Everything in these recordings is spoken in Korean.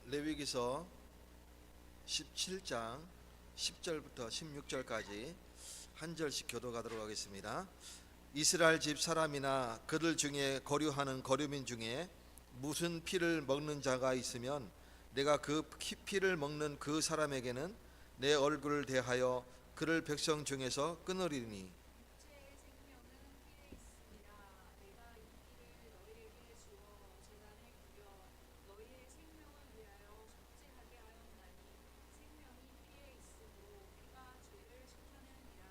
레위기서 17장 10절부터 16절까지 한 절씩 교도하도록 하겠습니다. 이스라엘 집 사람이나 그들 중에 거류하는 거류민 중에 무슨 피를 먹는 자가 있으면 내가 그 피를 먹는 그 사람에게는 내 얼굴을 대하여 그를 백성 중에서 끊으리니 육체의 생명은 피에 있습니다. 내가 이 피를 너희에게 주어 제단에 구겨 너희의 생명을 위하여 속죄하게 하였나니 생명이 피에 있으므로 피가 죄를 씻하느니라.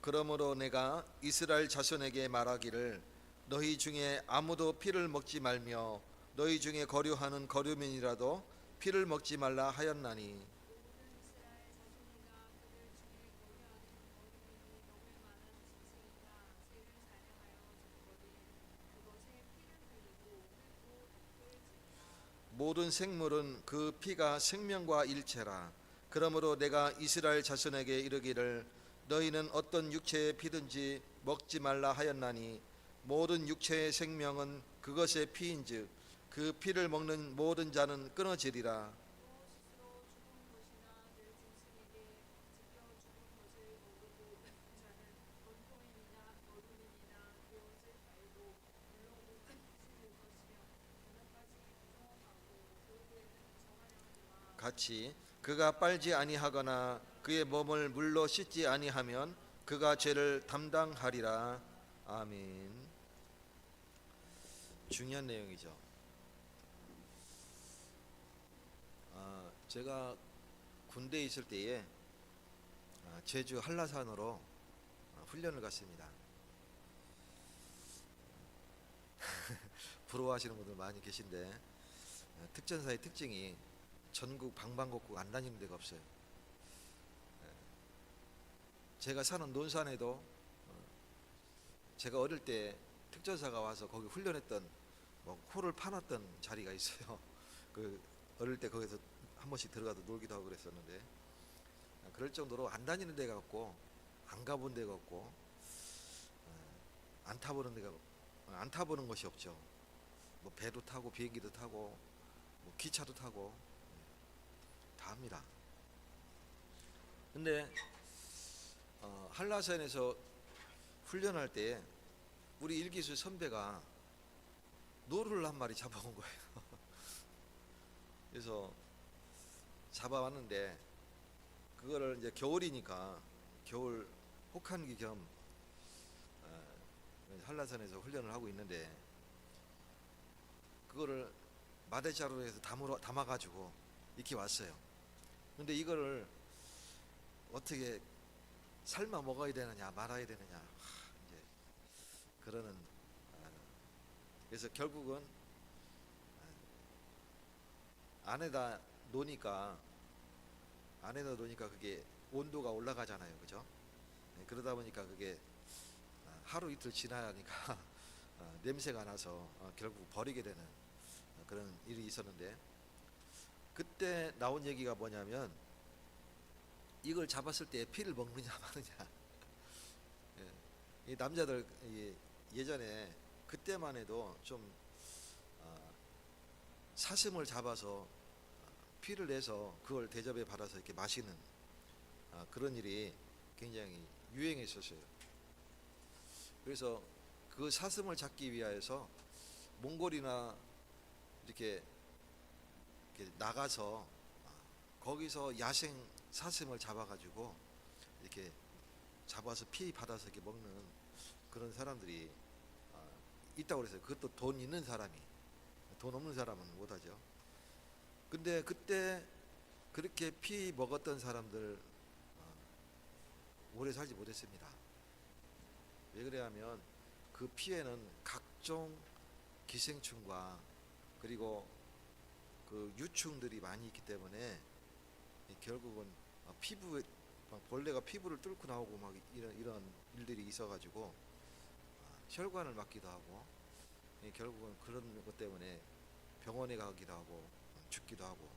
그러므로 내가 이스라엘 자손에게 말하기를 너희 중에 아무도 피를 먹지 말며 너희 중에 거류하는 거류민이라도 피를 먹지 말라 하였나니 모든 이스라엘 자손이나 그들 중에 거류하는 거류민이 먹을 만한 짐승이나 새를 살해하여 잡거든 그것에 피를 흘리고 흙으로 덮을지니라. 모든 생물은 그 피가 생명과 일체라. 그러므로 내가 이스라엘 자손에게 이르기를 너희는 어떤 육체의 피든지 먹지 말라 하였나니 모든 육체의 생명은 그것의 피인즉 그 피를 먹는 모든 자는 끊어지리라. 또 스스로 죽은 것이나 내 짐승에게 지켜 죽은 것을 먹고 자는 원통인이나 어른이나 그것을 갈고 물로 씻을 것이며 저녁까지 부정하고 그후에는 정하려니와 같이 그가 빨지 아니하거나 그의 몸을 물로 씻지 아니하면 그가 죄를 담당하리라. 아멘. 중요한 내용이죠. 제가 군대에 있을 때에 제주 한라산으로 훈련을 갔습니다. 부러워하시는 분들 많이 계신데 특전사의 특징이 전국 방방곡곡 안 다니는 데가 없어요. 제가 사는 논산에도 제가 어릴 때 특전사가 와서 거기 훈련했던 홀을 파놨던 자리가 있어요. 그 어릴 때 거기서 한 번씩 들어가서 놀기도 하고 그랬었는데 그럴 정도로 안 다니는 데가 없고 안 가본 데가 없고 안 타보는 것이 없죠. 뭐 배도 타고 비행기도 타고 뭐 기차도 타고 다 합니다. 근데 한라산에서 훈련할 때 우리 일기수 선배가 노루를 한 마리 잡아온 거예요. 그래서 잡아왔는데 그거를 이제 겨울이니까 겨울 혹한기 겸 한라산에서 훈련을 하고 있는데 그거를 마대자루로 해서 담아가지고 이렇게 왔어요. 근데 이거를 어떻게 삶아 먹어야 되느냐 말아야 되느냐 이제 그러는 그래서 결국은 안에다 놓으니까 그게 온도가 올라가잖아요, 그죠? 그러다 보니까 그게 하루 이틀 지나니까 냄새가 나서 결국 버리게 되는 그런 일이 있었는데 그때 나온 얘기가 뭐냐면 이걸 잡았을 때 피를 먹느냐 마느냐. 이 남자들 예전에 그때만 해도 좀 사슴을 잡아서 피를 내서 그걸 대접에 받아서 이렇게 마시는 그런 일이 굉장히 유행했었어요. 그래서 그 사슴을 잡기 위하여서 몽골이나 이렇게 나가서 거기서 야생 사슴을 잡아가지고 이렇게 잡아서 피 받아서 이렇게 먹는 그런 사람들이 있다고 그랬어요. 그것도 돈 있는 사람이, 돈 없는 사람은 못하죠. 근데 그때 그렇게 피 먹었던 사람들 오래 살지 못했습니다. 왜 그래하면 그 피에는 각종 기생충과 그리고 그 유충들이 많이 있기 때문에 결국은 피부에 벌레가 피부를 뚫고 나오고 막 이런 일들이 있어가지고 혈관을 막기도 하고 결국은 그런 것 때문에 병원에 가기도 하고 죽기도 하고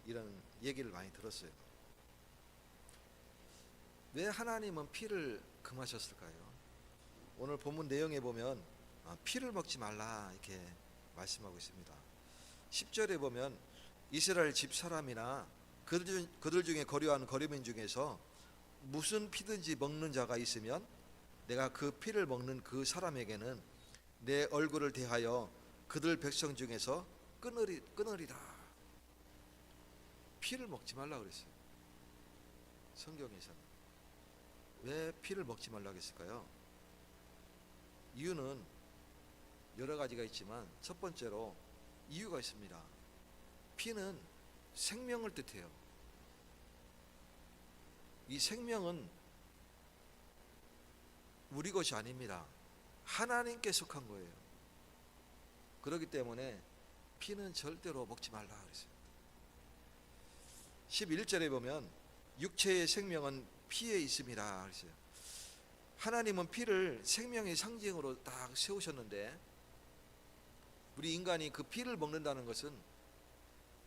이런 얘기를 많이 들었어요. 왜 하나님은 피를 금하셨을까요? 오늘 본문 내용에 보면 피를 먹지 말라 이렇게 말씀하고 있습니다. 10절에 보면 이스라엘 집 사람이나 그들 중에 거류하는 거류민 중에서 무슨 피든지 먹는 자가 있으면 내가 그 피를 먹는 그 사람에게는 내 얼굴을 대하여 그들 백성 중에서 끊으리라. 피를 먹지 말라 그랬어요. 성경에서는. 왜 피를 먹지 말라고 했을까요? 이유는 여러 가지가 있지만 첫 번째로 이유가 있습니다. 피는 생명을 뜻해요. 이 생명은 우리 것이 아닙니다. 하나님께 속한 거예요. 그렇기 때문에 피는 절대로 먹지 말라 그랬어요. 11절에 보면 육체의 생명은 피에 있음이라 그랬어요. 하나님은 피를 생명의 상징으로 딱 세우셨는데 우리 인간이 그 피를 먹는다는 것은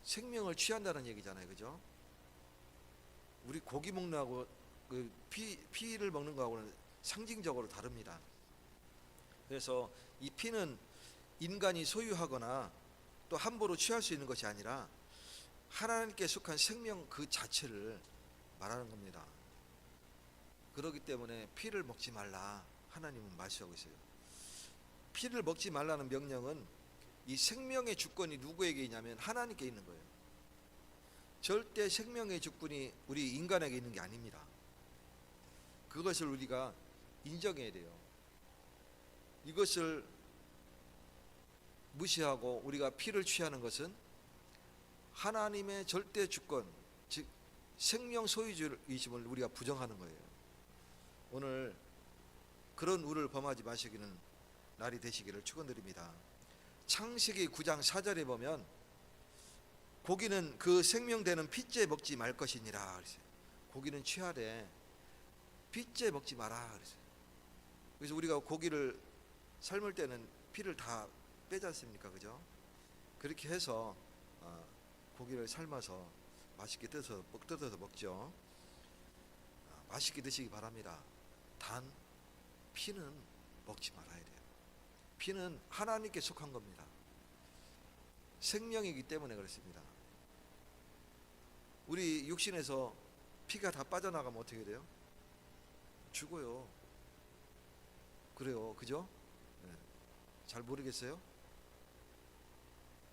생명을 취한다는 얘기잖아요. 그죠? 우리 고기 먹는 거하고 그 피를 먹는 거하고는 상징적으로 다릅니다. 그래서 이 피는 인간이 소유하거나 또 함부로 취할 수 있는 것이 아니라 하나님께 속한 생명 그 자체를 말하는 겁니다. 그렇기 때문에 피를 먹지 말라 하나님은 말씀하고 있어요. 피를 먹지 말라는 명령은 이 생명의 주권이 누구에게 있냐면 하나님께 있는 거예요. 절대 생명의 주권이 우리 인간에게 있는 게 아닙니다. 그것을 우리가 인정해야 돼요. 이것을 무시하고 우리가 피를 취하는 것은 하나님의 절대 주권, 즉 생명 소유주이심을 우리가 부정하는 거예요. 오늘 그런 우를 범하지 마시기는 날이 되시기를 축원드립니다. 창세기 9장 4절에 보면 고기는 그 생명되는 핏째 먹지 말 것이니라 그랬어요. 고기는 취하되 핏째 먹지 마라 그랬어요. 그래서 우리가 고기를 삶을 때는 피를 다 빼지 않습니까? 그죠? 그렇게 해서 고기를 삶아서 맛있게 뜯어서 먹죠. 맛있게 드시기 바랍니다. 단 피는 먹지 말아야 돼요. 피는 하나님께 속한 겁니다. 생명이기 때문에 그렇습니다. 우리 육신에서 피가 다 빠져나가면 어떻게 돼요? 죽어요. 그래요. 그죠? 네. 잘 모르겠어요?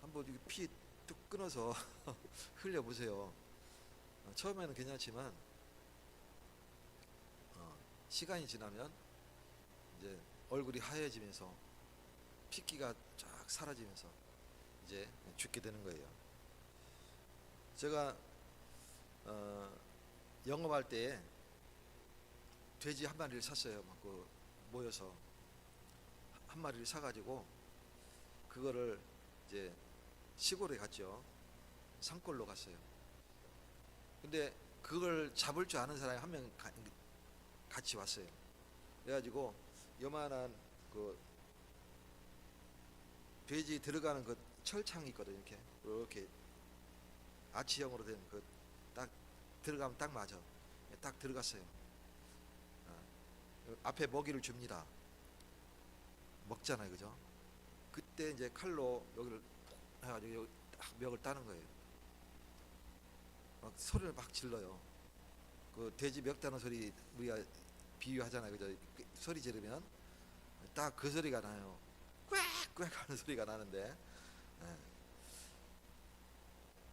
한번 피 뚝 끊어서 흘려보세요. 처음에는 괜찮지만 시간이 지나면 이제 얼굴이 하얘지면서 핏기가 쫙 사라지면서 이제 죽게 되는 거예요. 제가 영업할 때 돼지 한 마리를 샀어요. 막 모여서 한 마리를 사가지고 그거를 이제 시골에 갔죠. 산골로 갔어요. 근데 그걸 잡을 줄 아는 사람이 한 명 같이 왔어요. 그래가지고 요만한 그 돼지 들어가는 그 철창이 있거든요. 이렇게 아치형으로 된 그 딱 들어가면 딱 맞아. 딱 들어갔어요. 앞에 먹이를 줍니다. 먹잖아요, 그죠? 그때 이제 칼로 여기를 해가지고 여기 딱 멱을 따는 거예요. 막 소리를 막 질러요. 그 돼지 멱 따는 소리 우리가 비유하잖아요, 그죠? 소리 지르면 딱 그 소리가 나요. 꽥꽥 하는 소리가 나는데,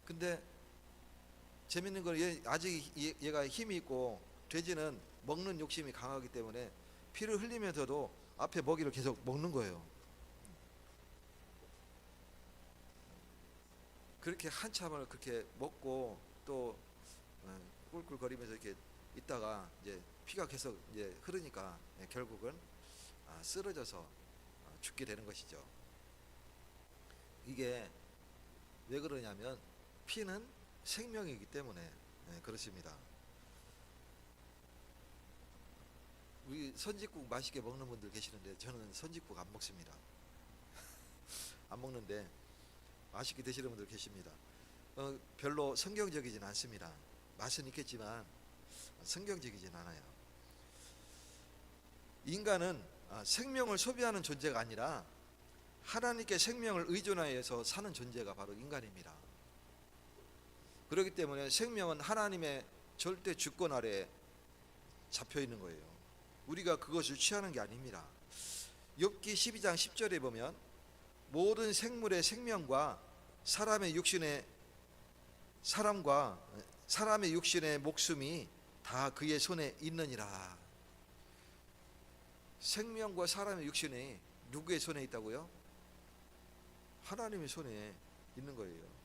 근데 재밌는 건 아직 얘가 힘이 있고 돼지는 먹는 욕심이 강하기 때문에 피를 흘리면서도 앞에 먹이를 계속 먹는 거예요. 그렇게 한참을 그렇게 먹고 또 꿀꿀거리면서 이렇게 있다가 이제 피가 계속 이제 흐르니까 결국은 쓰러져서 죽게 되는 것이죠. 이게 왜 그러냐면 피는 생명이기 때문에 그렇습니다. 우리 선짓국 맛있게 먹는 분들 계시는데 저는 선짓국 안 먹습니다. 안 먹는데 맛있게 드시는 분들 계십니다. 별로 성경적이진 않습니다. 맛은 있겠지만 성경적이진 않아요. 인간은 생명을 소비하는 존재가 아니라 하나님께 생명을 의존하여서 사는 존재가 바로 인간입니다. 그렇기 때문에 생명은 하나님의 절대 주권 아래에 잡혀 있는 거예요. 우리가 그것을 취하는 게 아닙니다. 욥기 12장 10절에 보면 모든 생물의 생명과 사람의 육신의 목숨이 다 그의 손에 있느니라. 생명과 사람의 육신이 누구의 손에 있다고요? 하나님의 손에 있는 거예요.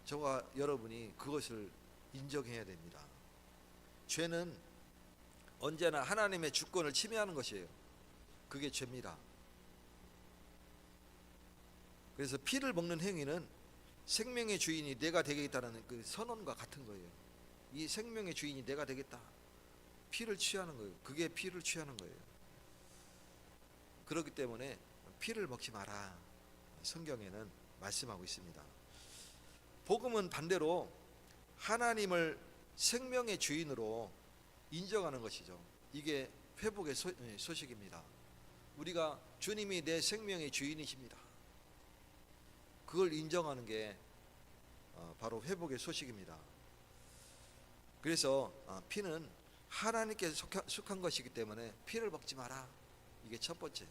저와 여러분이 그것을 인정해야 됩니다. 죄는 언제나 하나님의 주권을 침해하는 것이에요. 그게 죄입니다. 그래서 피를 먹는 행위는 생명의 주인이 내가 되겠다는 그 선언과 같은 거예요. 이 생명의 주인이 내가 되겠다. 피를 취하는 거예요. 그게 피를 취하는 거예요. 그렇기 때문에 피를 먹지 마라. 성경에는 말씀하고 있습니다. 복음은 반대로 하나님을 생명의 주인으로 인정하는 것이죠. 이게 회복의 소식입니다. 우리가 주님이 내 생명의 주인이십니다. 그걸 인정하는 게 바로 회복의 소식입니다. 그래서 피는 하나님께 속한 것이기 때문에 피를 먹지 마라. 이게 첫 번째.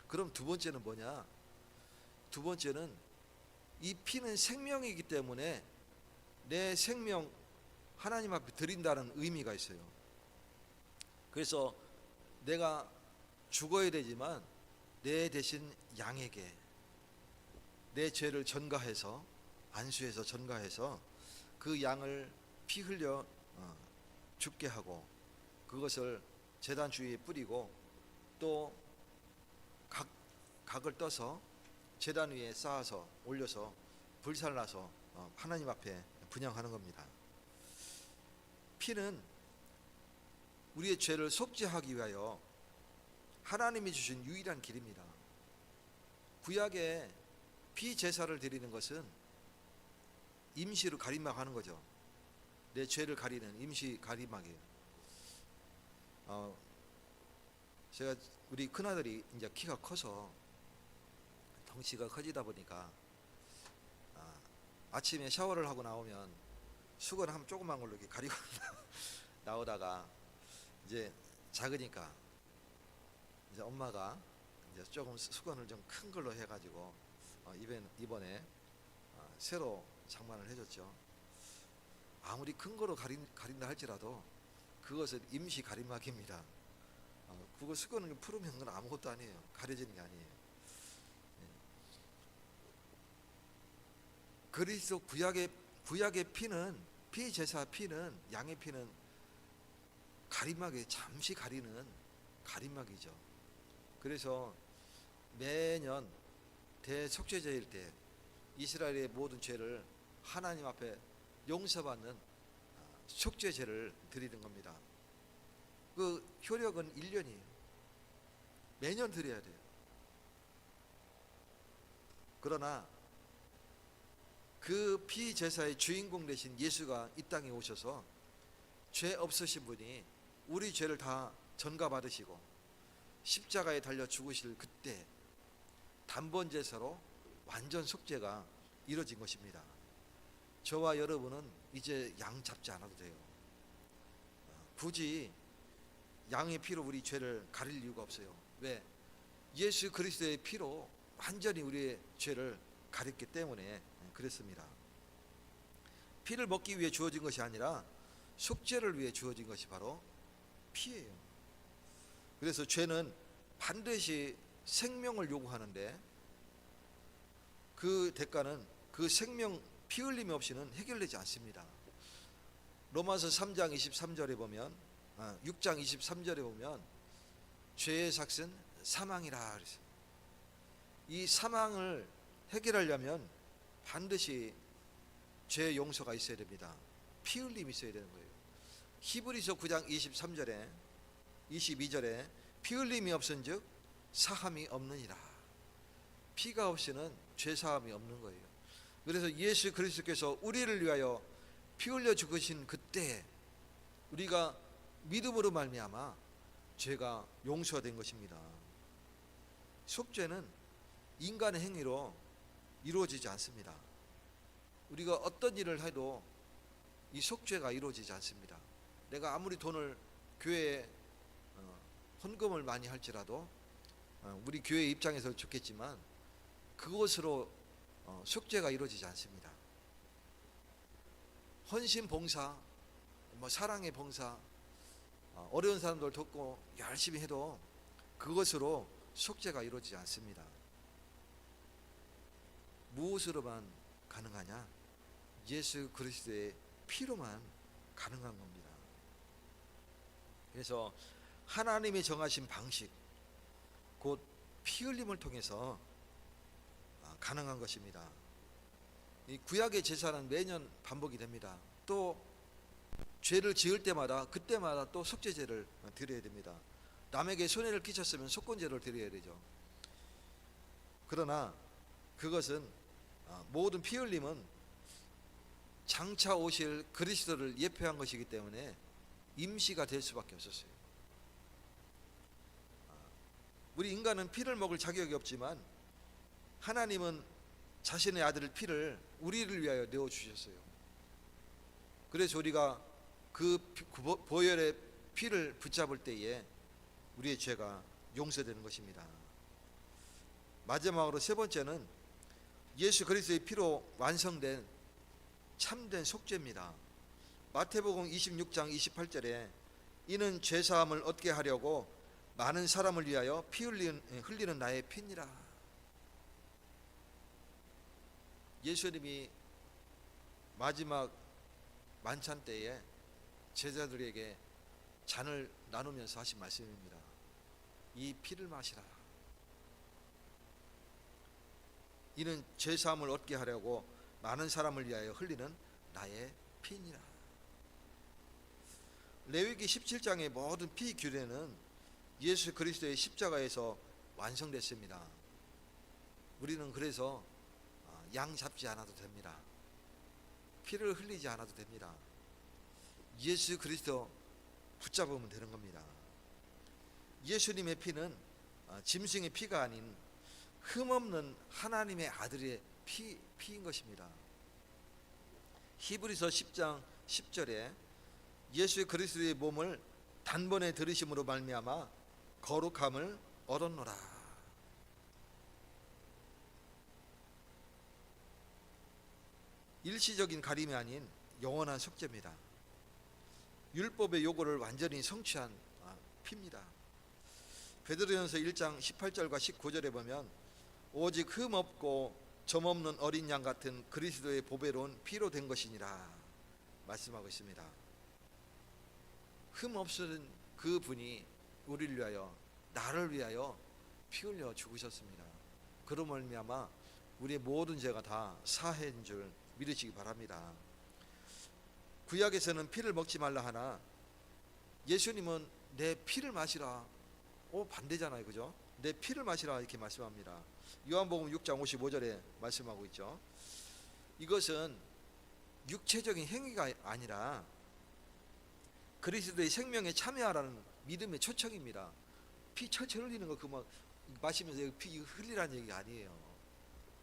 그럼 두 번째는 뭐냐? 두 번째는 이 피는 생명이기 때문에 내 생명 하나님 앞에 드린다는 의미가 있어요. 그래서 내가 죽어야 되지만 내 대신 양에게 내 죄를 전가해서 안수해서 전가해서 그 양을 피 흘려 죽게 하고 그것을 제단 주위에 뿌리고 또 각을 떠서 제단 위에 쌓아서 올려서 불살라서 하나님 앞에 분향하는 겁니다. 피는 우리의 죄를 속죄하기 위하여 하나님이 주신 유일한 길입니다. 구약에 피 제사를 드리는 것은 임시로 가림막하는 거죠. 내 죄를 가리는 임시 가림막이에요. 제가 우리 큰아들이 이제 키가 커서 덩치가 커지다 보니까 아침에 샤워를 하고 나오면 수건 한 조그만 걸로 이렇게 가리고 나오다가 이제 작으니까 이제 엄마가 이제 조금 수건을 좀 큰 걸로 해가지고 이번에 새로 장만을 해줬죠. 아무리 큰 거로 가린다 할지라도 그것은 임시 가림막입니다. 그거 수건을 풀으면 그건 아무것도 아니에요. 가려지는 게 아니에요. 그리스도 구약의 피는 피 제사 피는 양의 피는 가림막에 잠시 가리는 가림막이죠. 그래서 매년 대속죄제일 때 이스라엘의 모든 죄를 하나님 앞에 용서받는 속죄제를 드리는 겁니다. 그 효력은 1년이에요. 매년 드려야 돼요. 그러나 그 피제사의 주인공 되신 예수가 이 땅에 오셔서 죄 없으신 분이 우리 죄를 다 전가받으시고 십자가에 달려 죽으실 그때 단번 제사로 완전 속죄가 이루어진 것입니다. 저와 여러분은 이제 양 잡지 않아도 돼요. 굳이 양의 피로 우리 죄를 가릴 이유가 없어요. 왜? 예수 그리스도의 피로 완전히 우리의 죄를 가렸기 때문에 그랬습니다. 피를 먹기 위해 주어진 것이 아니라 속죄를 위해 주어진 것이 바로 피예요. 그래서 죄는 반드시 생명을 요구하는데 그 대가는 그 생명 피 흘림이 없이는 해결되지 않습니다. 로마서 3장 23절에 보면 6장 23절에 보면 죄의 삭은 사망이라 그랬어요. 이 사망을 해결하려면 반드시 죄 용서가 있어야 됩니다. 피 흘림이 있어야 되는 거예요. 히브리서 9장 23절에 22절에 피 흘림이 없은즉 사함이 없느니라. 피가 없이는 죄 사함이 없는 거예요. 그래서 예수 그리스도께서 우리를 위하여 피 흘려 죽으신 그때 우리가 믿음으로 말미암아 죄가 용서된 것입니다. 속죄는 인간의 행위로 이루어지지 않습니다. 우리가 어떤 일을 해도 이 속죄가 이루어지지 않습니다. 내가 아무리 돈을 교회에 헌금을 많이 할지라도 우리 교회 입장에서 좋겠지만 그것으로 속죄가 이루어지지 않습니다. 헌신 봉사, 사랑의 봉사, 어려운 사람들 돕고 열심히 해도 그것으로 속죄가 이루어지지 않습니다. 무엇으로만 가능하냐? 예수 그리스도의 피로만 가능한 겁니다. 그래서 하나님이 정하신 방식, 곧 피 흘림을 통해서 가능한 것입니다. 이 구약의 제사는 매년 반복이 됩니다. 또 죄를 지을 때마다 그때마다 또 속죄제를 드려야 됩니다. 남에게 손해를 끼쳤으면 속건제를 드려야 되죠. 그러나 그것은 모든 피 흘림은 장차 오실 그리스도를 예표한 것이기 때문에 임시가 될 수밖에 없었어요. 우리 인간은 피를 먹을 자격이 없지만 하나님은 자신의 아들 피를 우리를 위하여 내어 주셨어요. 그래서 우리가 그 보혈의 피를 붙잡을 때에 우리의 죄가 용서되는 것입니다. 마지막으로 세 번째는 예수 그리스도의 피로 완성된 참된 속죄입니다. 마태복음 26장 28절에 이는 죄사함을 얻게 하려고 많은 사람을 위하여 피 흘리는 나의 피니라. 예수님이 마지막 만찬 때에 제자들에게 잔을 나누면서 하신 말씀입니다. 이 피를 마시라. 이는 죄사함을 얻게 하려고 많은 사람을 위하여 흘리는 나의 피니라. 레위기 17장의 모든 피 규례는 예수 그리스도의 십자가에서 완성됐습니다. 우리는 그래서 양 잡지 않아도 됩니다. 피를 흘리지 않아도 됩니다. 예수 그리스도 붙잡으면 되는 겁니다. 예수님의 피는 짐승의 피가 아닌 흠없는 하나님의 아들의 피인 것입니다. 히브리서 10장 10절에 예수 그리스도의 몸을 단번에 들으심으로 말미암아 거룩함을 얻었노라. 일시적인 가림이 아닌 영원한 속죄입니다. 율법의 요구를 완전히 성취한 피입니다. 베드로전서 1장 18절과 19절에 보면 오직 흠 없고 점 없는 어린 양 같은 그리스도의 보배로운 피로 된 것이니라 말씀하고 있습니다. 흠 없는 그 분이 우리를 위하여, 나를 위하여 피 흘려 죽으셨습니다. 그로 말미암아 우리의 모든 죄가 다 사해인 줄 믿으시기 바랍니다. 구약에서는 피를 먹지 말라 하나 예수님은 내 피를 마시라. 반대잖아요, 그죠? 내 피를 마시라 이렇게 말씀합니다. 요한복음 6장 55절에 말씀하고 있죠. 이것은 육체적인 행위가 아니라 그리스도의 생명에 참여하라는 믿음의 초청입니다. 피 철철 흘리는 거 그만 마시면서 피 흘리라는 얘기가 아니에요.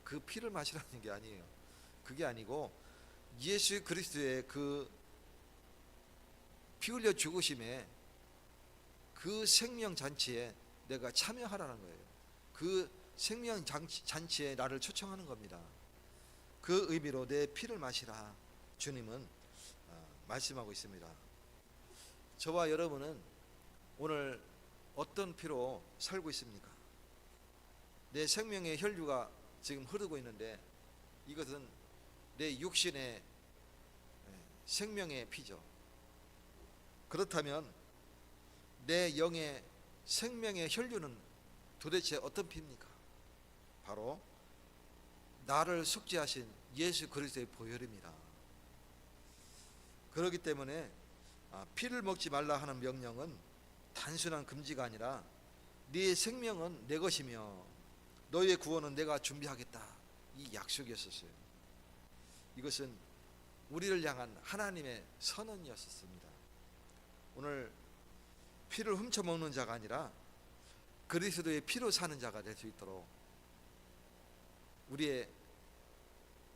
그 피를 마시라는 얘기 아니에요. 그게 아니고 예수 그리스도의 그 피 흘려 죽으심에 그 생명 잔치에 내가 참여하라는 거예요. 그 생명 잔치에 나를 초청하는 겁니다. 그 의미로 내 피를 마시라 주님은 말씀하고 있습니다. 저와 여러분은 오늘 어떤 피로 살고 있습니까? 내 생명의 혈류가 지금 흐르고 있는데 이것은 내 육신의 생명의 피죠. 그렇다면 내 영의 생명의 혈류는 도대체 어떤 피입니까? 바로 나를 속죄하신 예수 그리스도의 보혈입니다. 그렇기 때문에 피를 먹지 말라 하는 명령은 단순한 금지가 아니라 네 생명은 내 것이며 너의 구원은 내가 준비하겠다, 이 약속이었었어요. 이것은 우리를 향한 하나님의 선언이었습니다. 오늘 피를 훔쳐먹는 자가 아니라 그리스도의 피로 사는 자가 될 수 있도록 우리의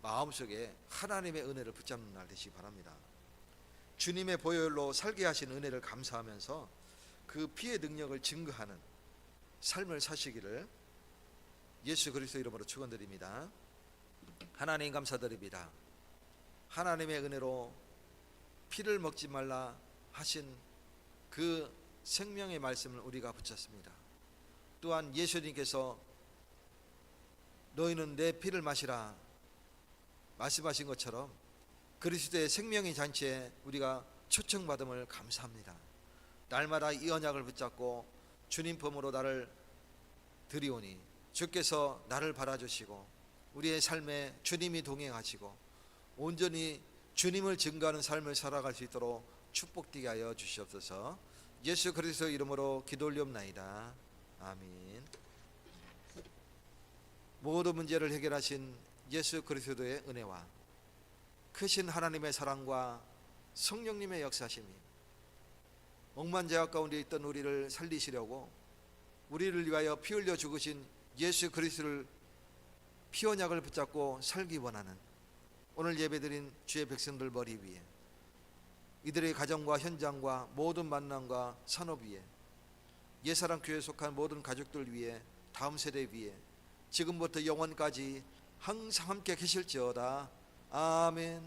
마음속에 하나님의 은혜를 붙잡는 날 되시기 바랍니다. 주님의 보혈로 살게 하신 은혜를 감사하면서 그 피의 능력을 증거하는 삶을 사시기를 예수 그리스도 이름으로 축원드립니다. 하나님 감사드립니다. 하나님의 은혜로 피를 먹지 말라 하신 그 생명의 말씀을 우리가 붙였습니다. 또한 예수님께서 너희는 내 피를 마시라 말씀하신 것처럼 그리스도의 생명의 잔치에 우리가 초청받음을 감사합니다. 날마다 이 언약을 붙잡고 주님 품으로 나를 드리오니 주께서 나를 바라주시고 우리의 삶에 주님이 동행하시고 온전히 주님을 증거하는 삶을 살아갈 수 있도록 축복되게 하여 주시옵소서. 예수 그리스도 이름으로 기도 올리옵나이다. 아멘. 모든 문제를 해결하신 예수 그리스도의 은혜와 크신 하나님의 사랑과 성령님의 역사심이 억만제약 가운데 있던 우리를 살리시려고 우리를 위하여 피 흘려 죽으신 예수 그리스도를 피 언약을 붙잡고 살기 원하는 오늘 예배드린 주의 백성들 머리 위에 이들의 가정과 현장과 모든 만남과 산업 위에 예사랑 교회에 속한 모든 가족들 위에 다음 세대 위에 지금부터 영원까지 항상 함께 계실지어다. 아멘.